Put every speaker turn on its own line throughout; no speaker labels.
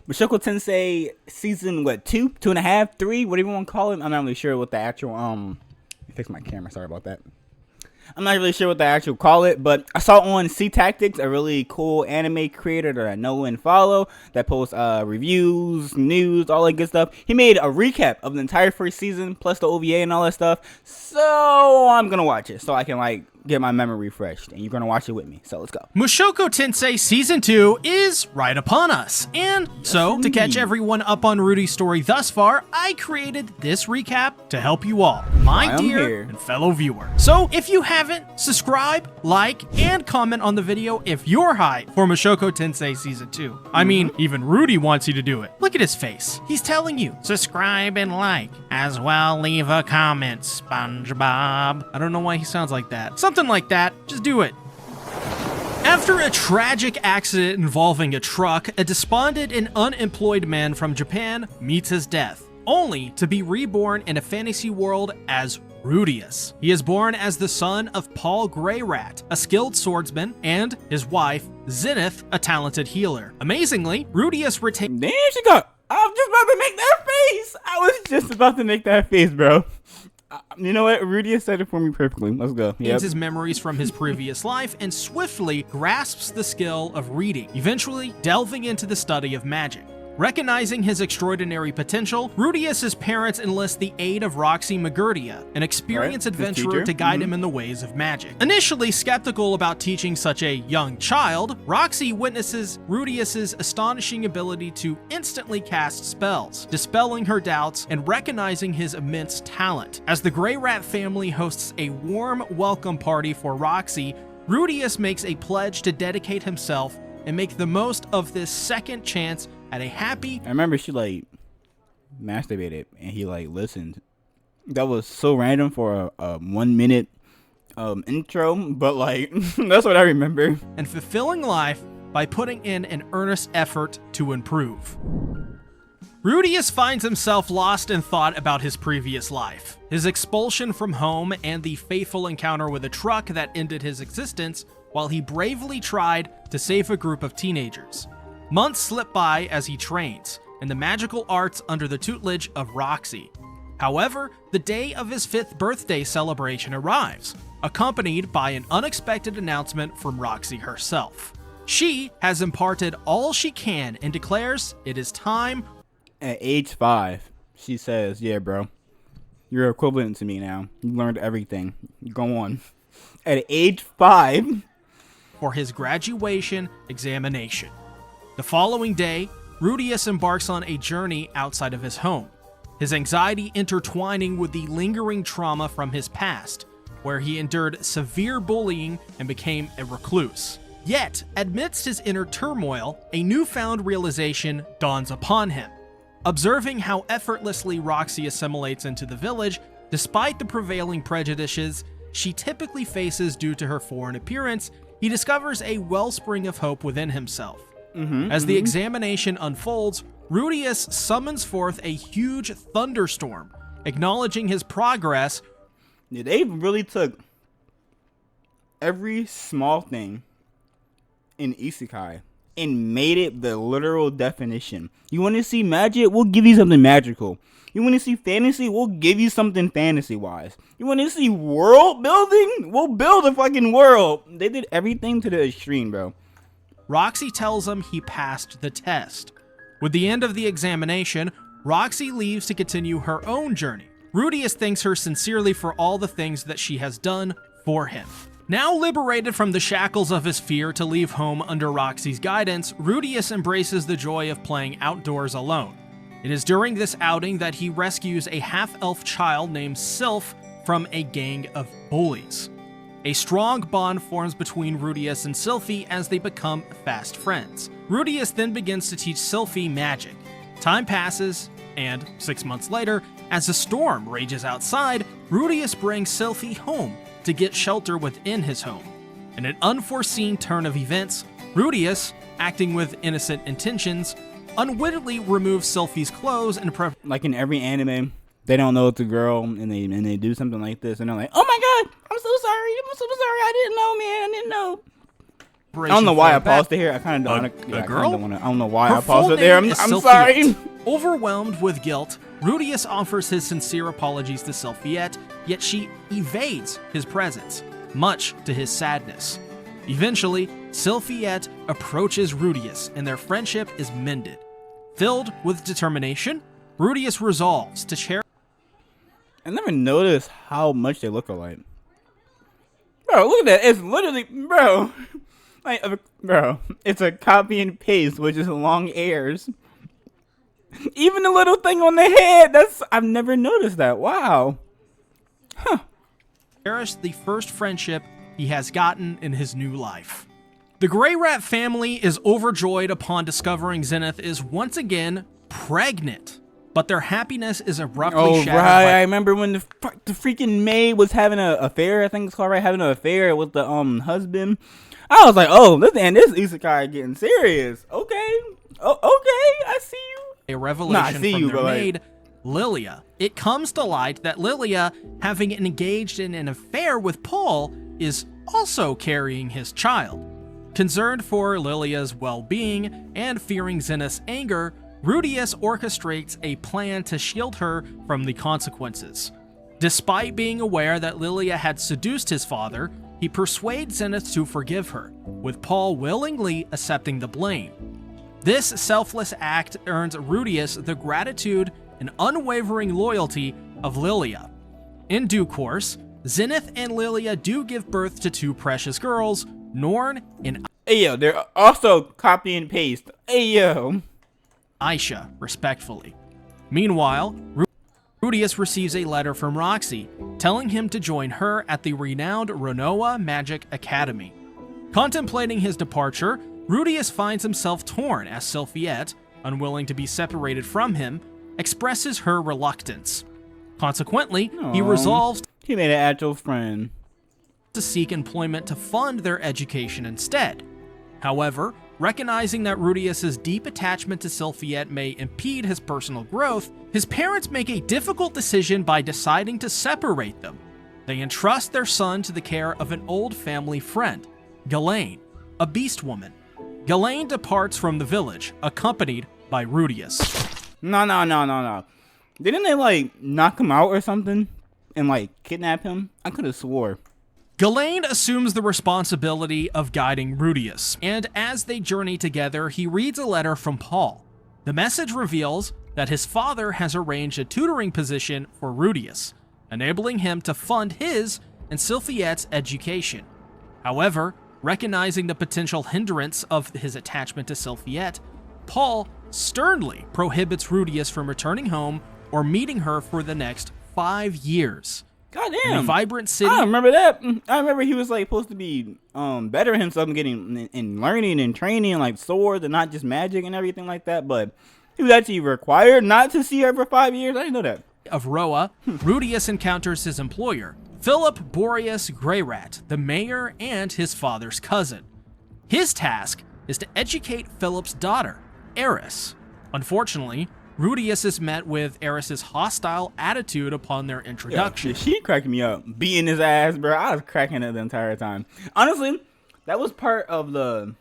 Mushoku Tensei season what, two and a half, three, whatever you want to call it. I'm not really sure what the actual let me fix my camera. Sorry about that. I'm not really sure what the actual call it, but I saw on SeaTactics, a really cool anime creator that I know and follow that posts reviews, news, all that good stuff. He made a recap of the entire first season plus the OVA and all that stuff. So I'm gonna watch it so I can like get my memory refreshed, and you're gonna watch it with me. So let's go.
Mushoku Tensei Season 2 is right upon us, and so to catch everyone up on Rudy's story thus far, I created this recap to help you all, my dear and fellow viewer. So if you haven't, subscribe, like, and comment on the video if you're hyped for Mushoku Tensei Season 2. I mean, even Rudy wants you to do it. Look at his face. He's telling you, subscribe and like. As well, leave a comment, SpongeBob. I don't know why he sounds like that. Something like that. Just do it. After a tragic accident involving a truck, a despondent and unemployed man from Japan meets his death, only to be reborn in a fantasy world as Rudius. He is born as the son of Paul Greyrat, a skilled swordsman, and his wife, Zenith, a talented healer. Amazingly, Rudius retains—
Damn, she got— I was just about to make that face. I was just about to make that face, bro. You know what? Rudy has said it for me perfectly. Let's go. Yep.
His memories from his previous life and swiftly grasps the skill of reading, eventually delving into the study of magic. Recognizing his extraordinary potential, Rudius's parents enlist the aid of Roxy Magurdia, an experienced adventurer, to guide him in the ways of magic. Initially skeptical about teaching such a young child, Roxy witnesses Rudius's astonishing ability to instantly cast spells, dispelling her doubts and recognizing his immense talent. As the Greyrat family hosts a warm welcome party for Roxy, Rudius makes a pledge to dedicate himself and make the most of this second chance at a happy—
I remember she like masturbated and he like listened. That was so random for a 1 minute intro, but like that's what I remember.
And fulfilling life by putting in an earnest effort to improve. Rudius finds himself lost in thought about his previous life, his expulsion from home, and the fateful encounter with a truck that ended his existence while he bravely tried to save a group of teenagers. Months slip by as he trains in the magical arts under the tutelage of Roxy. However, the day of his 5th birthday celebration arrives, accompanied by an unexpected announcement from Roxy herself. She has imparted all she can and declares it is time—
At age 5, she says, "Yeah, bro, you're equivalent to me now. You learned everything. Go on." At age 5,
for his graduation examination. The following day, Rudius embarks on a journey outside of his home, his anxiety intertwining with the lingering trauma from his past, where he endured severe bullying and became a recluse. Yet, amidst his inner turmoil, a newfound realization dawns upon him. Observing how effortlessly Roxy assimilates into the village, despite the prevailing prejudices she typically faces due to her foreign appearance, he discovers a wellspring of hope within himself. As the examination unfolds, Rudius summons forth a huge thunderstorm, acknowledging his progress.
Yeah, they really took every small thing in Isekai and made it the literal definition. You want to see magic? We'll give you something magical. You want to see fantasy? We'll give you something fantasy-wise. You want to see world building? We'll build a fucking world. They did everything to the extreme, bro.
Roxy tells him he passed the test. With the end of the examination, Roxy leaves to continue her own journey. Rudius thanks her sincerely for all the things that she has done for him. Now liberated from the shackles of his fear to leave home under Roxy's guidance, Rudius embraces the joy of playing outdoors alone. It is during this outing that he rescues a half-elf child named Sylph from a gang of bullies. A strong bond forms between Rudius and Sylphie as they become fast friends. Rudius then begins to teach Sylphie magic. Time passes, and 6 months later, as a storm rages outside, Rudius brings Sylphie home to get shelter within his home. In an unforeseen turn of events, Rudius, acting with innocent intentions, unwittingly removes Sylphie's clothes and
like in every anime, they don't know it's a girl, and they do something like this, and they're like, "Oh my god, I'm so sorry, I didn't know, man, I didn't know." I don't know why I paused it here. I kind of don't.
A
I
girl?
don't know why
Her
I paused
full
it there.
name
I'm
is
sorry.
Sylphiette. Overwhelmed with guilt, Rudius offers his sincere apologies to Sylphiette, yet she evades his presence, much to his sadness. Eventually, Sylphiette approaches Rudius, and their friendship is mended. Filled with determination, Rudius resolves to share.
I never noticed how much they look alike. Bro, look at that. It's literally, bro. Like, bro, it's a copy and paste with just long ears. Even the little thing on the head, I've never noticed that. Wow. Huh.
Cherish the first friendship he has gotten in his new life. The Grey Rat family is overjoyed upon discovering Zenith is once again pregnant, but their happiness is abruptly shattered.
Right. I remember when the freaking maid was having an affair. I think it's called, right? Having an affair with the husband. I was like, oh, this isekai getting serious. Okay. Oh, okay. I see you.
A revelation from their maid, Lilia. It comes to light that Lilia, having engaged in an affair with Paul, is also carrying his child. Concerned for Lilia's well-being and fearing Zenith's anger, Rudius orchestrates a plan to shield her from the consequences. Despite being aware that Lilia had seduced his father, he persuades Zenith to forgive her, with Paul willingly accepting the blame. This selfless act earns Rudius the gratitude and unwavering loyalty of Lilia. In due course, Zenith and Lilia do give birth to two precious girls, Norn and
Ayo, they're also copy and paste. Ayo.
Aisha, respectfully. Meanwhile, Rudius receives a letter from Roxy, telling him to join her at the renowned Renoa Magic Academy. Contemplating his departure, Rudius finds himself torn as Sylphiette, unwilling to be separated from him, expresses her reluctance. Consequently, he resolves
he made an actual friend
to seek employment to fund their education instead. However, recognizing that Rudius's deep attachment to Sylphiette may impede his personal growth, his parents make a difficult decision by deciding to separate them. They entrust their son to the care of an old family friend, Ghislaine, a beast woman. Ghislaine departs from the village, accompanied by Rudius.
No. Didn't they, like, knock him out or something? And, like, kidnap him? I could have swore.
Ghislaine assumes the responsibility of guiding Rudius, and as they journey together, he reads a letter from Paul. The message reveals that his father has arranged a tutoring position for Rudius, enabling him to fund his and Sylphiette's education. However, recognizing the potential hindrance of his attachment to Sylphiette, Paul sternly prohibits Rudius from returning home or meeting her for the next 5 years.
Goddamn.
In a vibrant city.
I remember that. I remember he was like supposed to be bettering himself and getting and learning and training like swords and not just magic and everything like that. But he was actually required not to see her for 5 years. I didn't know that.
Of Roa, Rudius encounters his employer, Philip Boreas Greyrat, the mayor and his father's cousin. His task is to educate Philip's daughter, Eris. Unfortunately, Rudius is met with Eris's hostile attitude upon their introduction.
Yeah, she cracked me up, beating his ass, bro. I was cracking it the entire time. Honestly, that was part of the.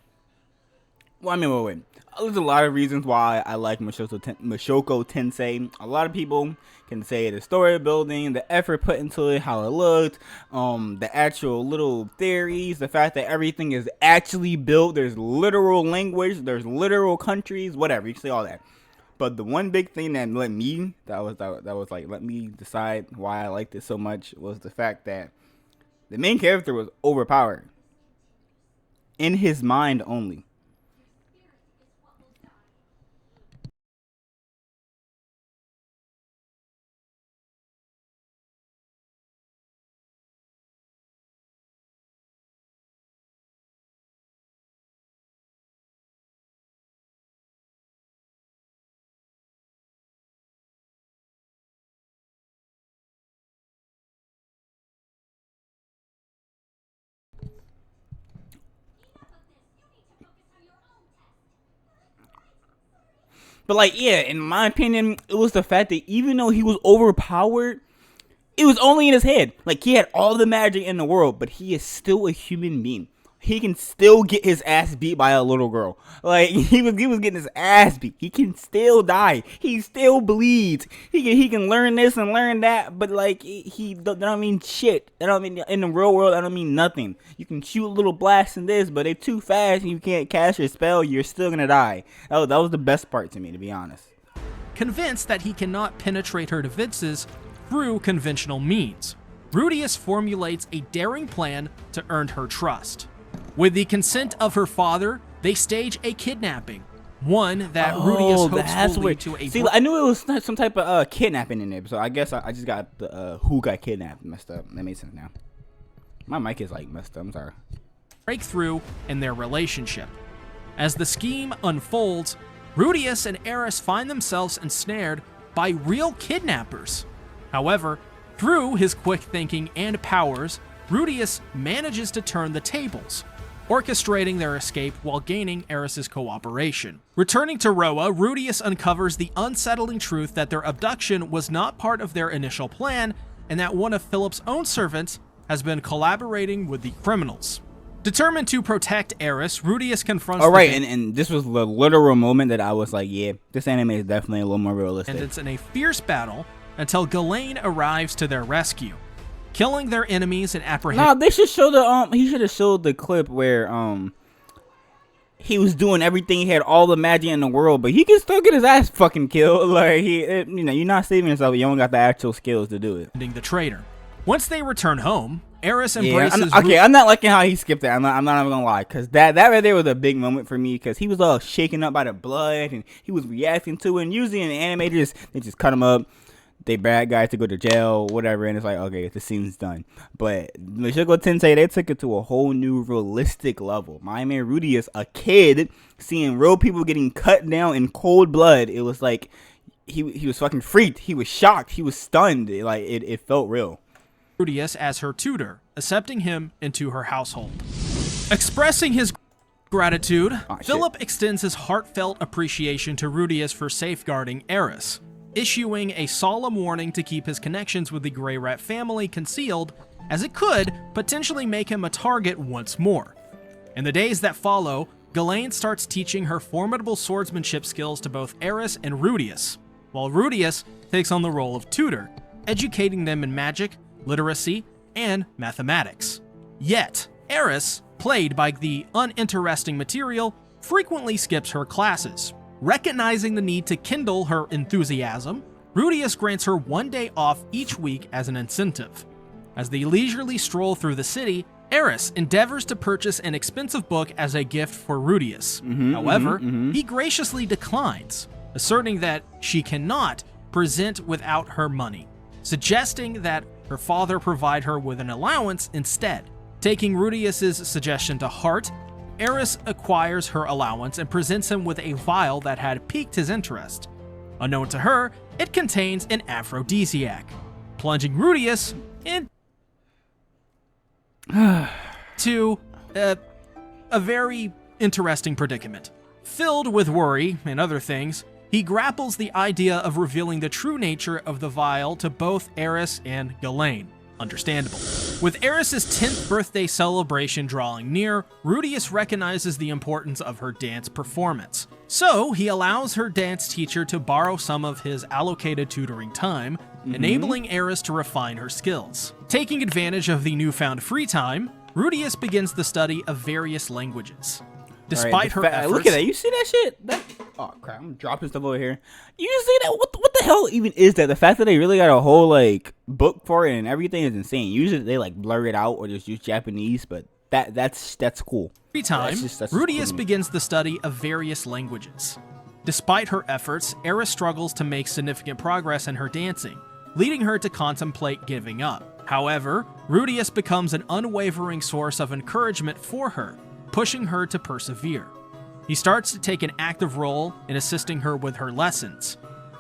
Well, I mean, wait. There's a lot of reasons why I like Mushoku Tensei. A lot of people can say the story building, the effort put into it, how it looked, the actual little theories, the fact that everything is actually built. There's literal language, there's literal countries, whatever. You can say all that. But the one big thing that let me let me decide why I liked it so much was the fact that the main character was overpowered in his mind only. But like, yeah, in my opinion, it was the fact that even though he was overpowered, it was only in his head. Like, he had all the magic in the world, but he is still a human being. he can still get his ass beat by a little girl. Like, he was getting his ass beat. He can still die. He still bleeds. He can learn this and learn that, but like, that don't mean shit. That don't mean, in the real world, that don't mean nothing. You can shoot a little blast in this, but they're too fast and you can't cast your spell, you're still gonna die. That was the best part to me, to be honest.
Convinced that he cannot penetrate her defenses through conventional means, Rudius formulates a daring plan to earn her trust. With the consent of her father, they stage a kidnapping, one that Rudius hopes will lead to a...
See, I knew it was some type of kidnapping in there, so I guess I just got the who got kidnapped messed up. That makes sense now. My mic is like messed up, I'm sorry.
Breakthrough in their relationship. As the scheme unfolds, Rudius and Eris find themselves ensnared by real kidnappers. However, through his quick thinking and powers, Rudius manages to turn the tables, orchestrating their escape while gaining Eris's cooperation. Returning to Roa, Rudius uncovers the unsettling truth that their abduction was not part of their initial plan, and that one of Philip's own servants has been collaborating with the criminals. Determined to protect Eris, Rudius confronts...
and this was the literal moment that I was like, yeah, this anime is definitely a little more realistic.
And it's in a fierce battle until Ghislaine arrives to their rescue, killing their enemies and apprehending...
Nah, they should show the, he should have showed the clip where, he was doing everything, he had all the magic in the world, but he can still get his ass fucking killed. Like, you know, you're not saving yourself, you don't got the actual skills to do it.
The traitor. Once they return home, Eris embraces...
I'm not liking how he skipped that. I'm not even gonna lie, because that right there was a big moment for me, because he was all shaken up by the blood, and he was reacting to it, and usually in the anime, they just cut him up, they bad guys to go to jail, whatever, and it's like, okay, the scene's done. But Mushoku Tensei, they took it to a whole new realistic level. My man Rudius, a kid, seeing real people getting cut down in cold blood, it was like, he was fucking freaked, he was shocked, he was stunned, like, it felt real.
Rudius as her tutor, accepting him into her household. Expressing his gratitude, Philip extends his heartfelt appreciation to Rudius for safeguarding Eris, issuing a solemn warning to keep his connections with the Grey Rat family concealed, as it could potentially make him a target once more. In the days that follow, Ghislaine starts teaching her formidable swordsmanship skills to both Eris and Rudius, while Rudius takes on the role of tutor, educating them in magic, literacy, and mathematics. Yet, Eris, played by the uninteresting material, frequently skips her classes. Recognizing the need to kindle her enthusiasm, Rudius grants her one day off each week as an incentive. As they leisurely stroll through the city, Eris endeavors to purchase an expensive book as a gift for Rudius. However, he graciously declines, asserting that she cannot present without her money, suggesting that her father provide her with an allowance instead. Taking Rudius's suggestion to heart, Eris acquires her allowance and presents him with a vial that had piqued his interest. Unknown to her, it contains an aphrodisiac, plunging Rudius into a very interesting predicament. Filled with worry and other things, he grapples the idea of revealing the true nature of the vial to both Eris and Ghislaine. Understandable. With Eris's 10th birthday celebration drawing near, Rudius recognizes the importance of her dance performance. So he allows her dance teacher to borrow some of his allocated tutoring time, enabling Eris to refine her skills. Taking advantage of the newfound free time, Rudius begins the study of various languages. Despite her efforts...
Look at that. You see that shit? Oh, crap. I'm dropping stuff over here. You see that? What the hell even is that? The fact that they really got a whole, like, book for it and everything is insane. Usually they, like, blur it out or just use Japanese, but that's cool.
Free time, Rudius cool begins the study of various languages. Despite her efforts, Eris struggles to make significant progress in her dancing, leading her to contemplate giving up. However, Rudius becomes an unwavering source of encouragement for her, pushing her to persevere. He starts to take an active role in assisting her with her lessons.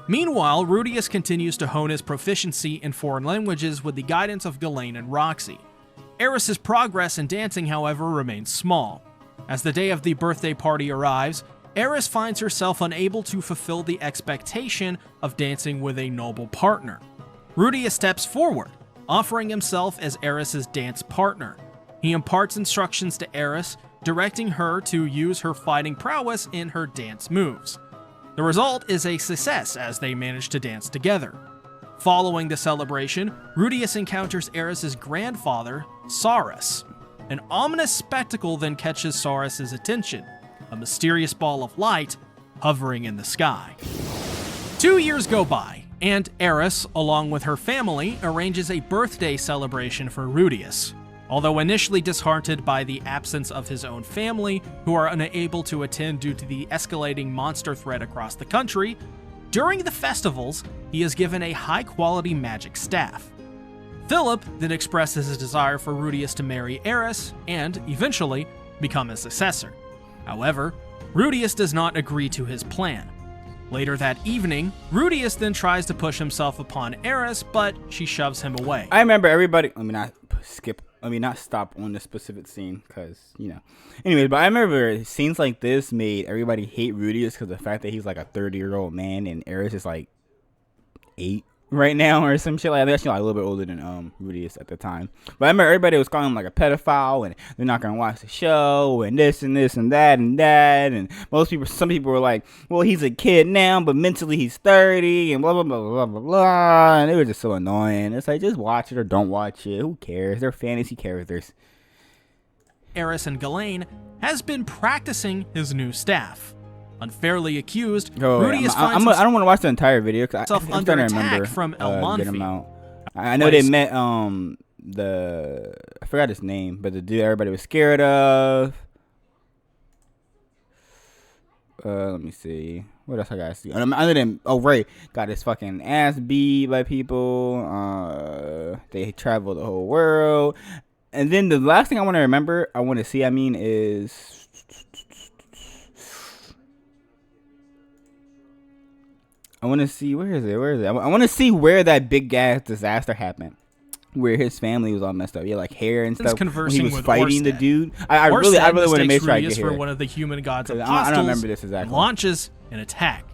Meanwhile, Rudius continues to hone his proficiency in foreign languages with the guidance of Ghislaine and Roxy. Eris's progress in dancing, however, remains small. As the day of the birthday party arrives, Eris finds herself unable to fulfill the expectation of dancing with a noble partner. Rudius steps forward, offering himself as Eris's dance partner. He imparts instructions to Eris, directing her to use her fighting prowess in her dance moves. The result is a success as they manage to dance together. Following the celebration, Rudius encounters Eris's grandfather, Saurus. An ominous spectacle then catches Saurus' attention, a mysterious ball of light hovering in the sky. 2 years go by, and Eris, along with her family, arranges a birthday celebration for Rudius. Although initially disheartened by the absence of his own family, who are unable to attend due to the escalating monster threat across the country, during the festivals, he is given a high-quality magic staff. Philip then expresses his desire for Rudius to marry Eris and, eventually, become his successor. However, Rudius does not agree to his plan. Later that evening, Rudius then tries to push himself upon Eris, but she shoves him away.
I remember everybody. Not stop on this specific scene, because, Anyways, but I remember scenes like this made everybody hate Rudius because of the fact that he's like a 30-year-old man and Eris is like 8 right now or some shit like that. She's like a little bit older than Rudius at the time. But I remember everybody was calling him like a pedophile and they're not gonna watch the show and this and this and that and that. And some people were like, well, he's a kid now, but mentally he's 30 and blah blah blah blah blah blah. And it was just so annoying. It's like, just watch it or don't watch it. Who cares? They're fantasy characters.
Eris and Ghislaine has been practicing his new staff. Unfairly accused, Rudius finds
I don't want to watch the entire video because I'm
under
trying to
attack
remember
from
get him
Elmonfi.
out. I know they met I forgot his name, but the dude everybody was scared of. Let me see. What else I gotta see? Other than Ray got his fucking ass beat by people. They traveled the whole world, and then the last thing I want to see is. I want to see, where is it? I want to see where that big gas disaster happened, where his family was all messed up. Yeah, like hair and stuff.
Conversing
when he was
with
fighting
Orsted.
the dude. I really want to make sure I get here.
For one of the human gods of
I
hostiles,
don't remember this exactly.
Launches an attack.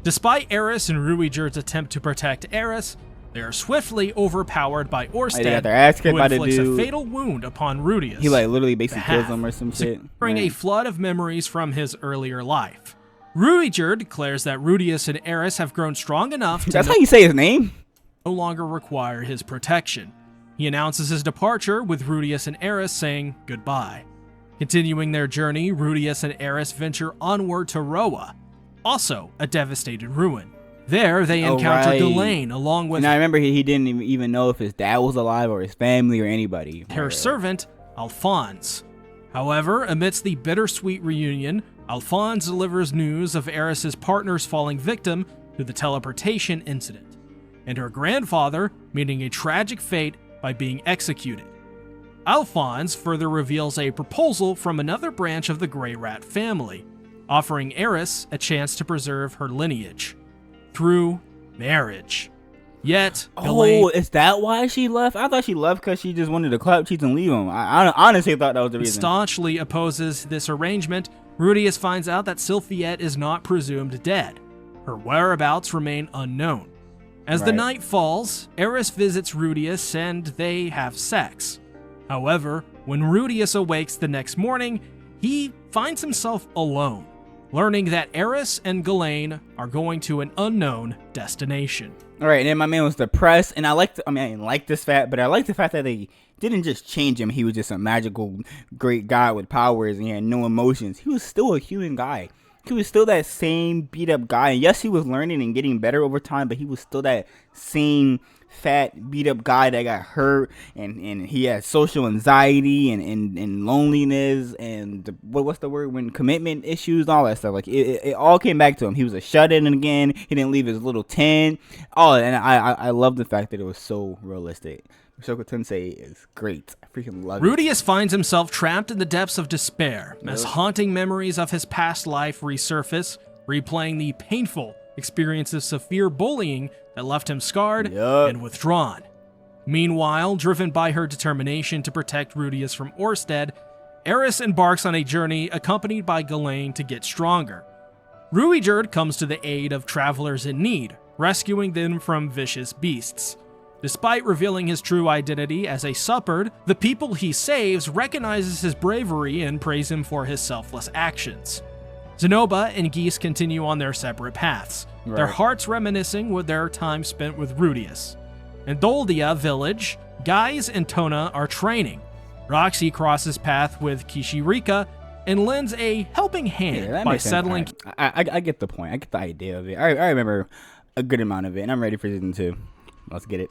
Despite Eris and Ruijerd's attempt to protect Eris, they are swiftly overpowered by Orsted,
They got their ass kicked
who
by the
inflicts
dude.
a fatal wound upon Rudius.
He like literally basically kills him or some shit.
Bring a flood of memories from his earlier life. Ruijerd declares that Rudius and Eris have grown strong enough to
That's how you say his name?
no longer require his protection. He announces his departure with Rudius and Eris saying goodbye. Continuing their journey, Rudius and Eris venture onward to Roa, also a devastated ruin. There, they encounter Ghislaine along with
I remember he didn't even know if his dad was alive or his family or anybody.
her servant, Alphonse. However, amidst the bittersweet reunion, Alphonse delivers news of Eris's partner's falling victim to the teleportation incident, and her grandfather meeting a tragic fate by being executed. Alphonse further reveals a proposal from another branch of the Grey Rat family, offering Eris a chance to preserve her lineage through marriage. Yet, Ghislaine,
is that why she left? I thought she left because she just wanted to clap cheeks and leave him. I honestly thought that was the reason.
Staunchly opposes this arrangement. Rudius finds out that Sylphiette is not presumed dead. Her whereabouts remain unknown. As the night falls, Eris visits Rudius and they have sex. However, when Rudius awakes the next morning, he finds himself alone, learning that Eris and Ghislaine are going to an unknown destination.
All right, and then my man was depressed, and I didn't like this fact, but I like the fact that they didn't just change him. He was just a magical, great guy with powers, and he had no emotions. He was still a human guy. He was still that same beat up guy. And yes, he was learning and getting better over time, but he was still that same fat beat up guy that got hurt, and he had social anxiety and loneliness and what's the word, when commitment issues and all that stuff. Like it all came back to him. He was a shut-in again. He didn't leave his little tent. And I love the fact that it was so realistic. Mushoku Tensei is great. I freaking love it.
Rudius finds himself trapped in the depths of despair as haunting memories of his past life resurface, replaying the painful experience of severe bullying that left him scarred and withdrawn. Meanwhile, driven by her determination to protect Rudius from Orsted, Eris embarks on a journey accompanied by Ghislaine to get stronger. Ruijerd comes to the aid of travelers in need, rescuing them from vicious beasts. Despite revealing his true identity as a suppard, the people he saves recognizes his bravery and praise him for his selfless actions. Zenoba and Geese continue on their separate paths, their hearts reminiscing with their time spent with Rudius. In Doldia village, Guys and Tona are training. Roxy crosses path with Kishirika and lends a helping hand by settling.
I get the point. I get the idea of it. I remember a good amount of it, and I'm ready for season 2. Let's get it.